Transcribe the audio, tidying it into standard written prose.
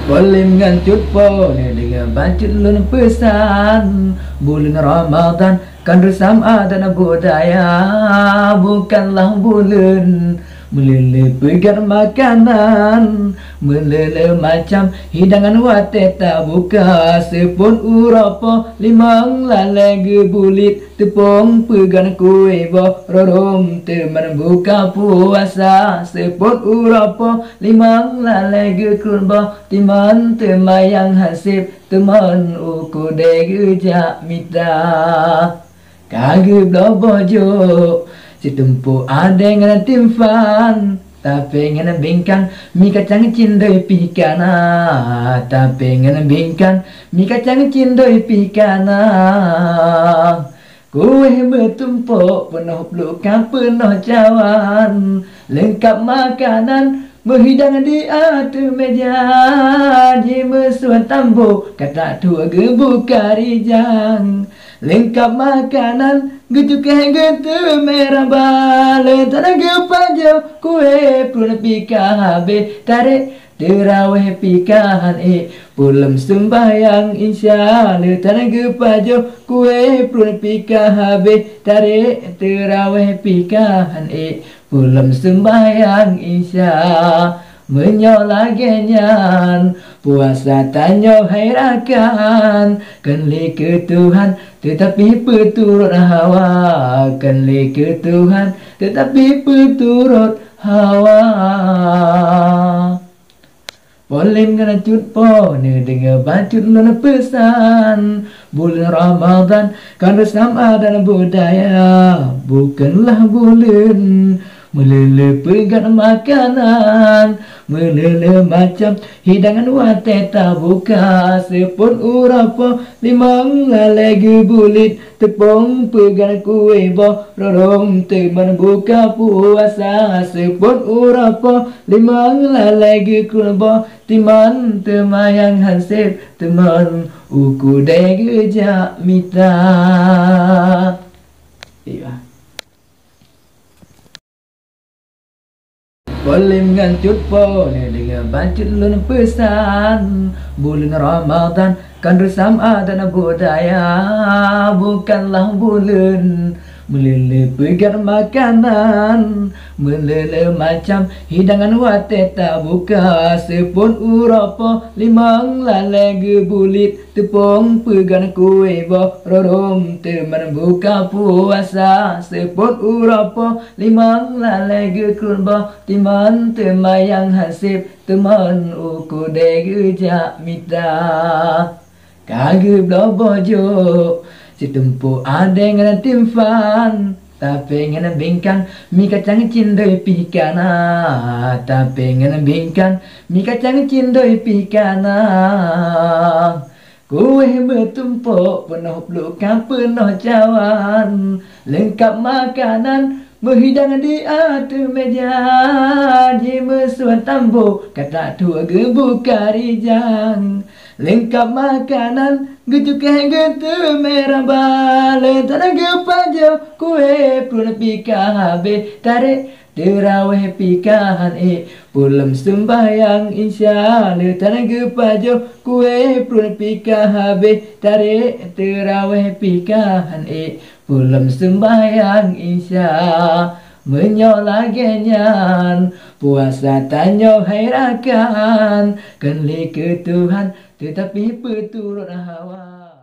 Boleh mengancut pone dengan bancut lun pesan. Bulan Ramadan kan bersama dan budaya, bukanlah bulan melele pegar makanan, melele macam hidangan wateta buka sepon urapa limang lalai bulit tepung pegan kue bo rorom teman buka puasa sepon urapa limang lalai kurba timan temayang hasib teman uku dege jak mita kage blobojo si tempu ada ngana timfan tapi ngana bingkang mi kacang cindoi pikana tapi ngana bingkang mi kacang cindoi pikana kue bertumpuk penuh luka penuh cawan lengkap makanan menghidang di atas meja di mesuan tambo kata tua gebuka rijang lengkap makanan getukeh getu merah bale tanah gepajau kue pun pika habe tarik terawih pikahan pulam sembahyang insyaallah tanah gepajau kue pun pika habe tarik terawih pikahan pulam sembahyang insyaallah menyola genyan puasa tanyo hairakan kenli ke Tuhan tetapi peturut hawa kenli ke Tuhan tetapi peturut hawa boleh mengancut pone dengan bancut luna pesan bulan Ramadan kan bersama dan budaya bukanlah bulan melele pegat makanan melele macam hidangan wateta buka sepon urapa limang lalai bulit tepung pegat kue bo rorong teman buka puasa sepon urapa limang lalai kurba timan temayang hansip teman uku dege jak mita. Iya. Boleh mengancut pone dengan bancut lun pesan bulan Ramadan kan bersama dan budaya bukanlah bulan melele pegar makanan melele macam hidangan wateta buka sepon urapa limang lalai bulit tepung pegan kue bo rorom teman buka puasa sepon urapa limang lalai kurba timan temayang hasib teman uku dege jak mita kage blobojo si tempu ada ngana timfan tapi ngana bingkang mi kacang cindoi pikana tapi ngana bingkang mi kacang cindoi pikana kue bertumpuk penuh luka penuh cawan lengkap makanan menghidang di atas meja di mesuan tambo kata tua gebuka rijang lengkap makanan getukeh getu merah bale tanah gepajau kue pun pika habe tarik terawih pikahan pulam sembahyang insyaallah tanah gepajau kue pun pika habe tarik terawih pikahan pulam sembahyang insyaallah menyola genyan puasa tanyo hairakan kenli ke Tuhan tetapi peturut hawa.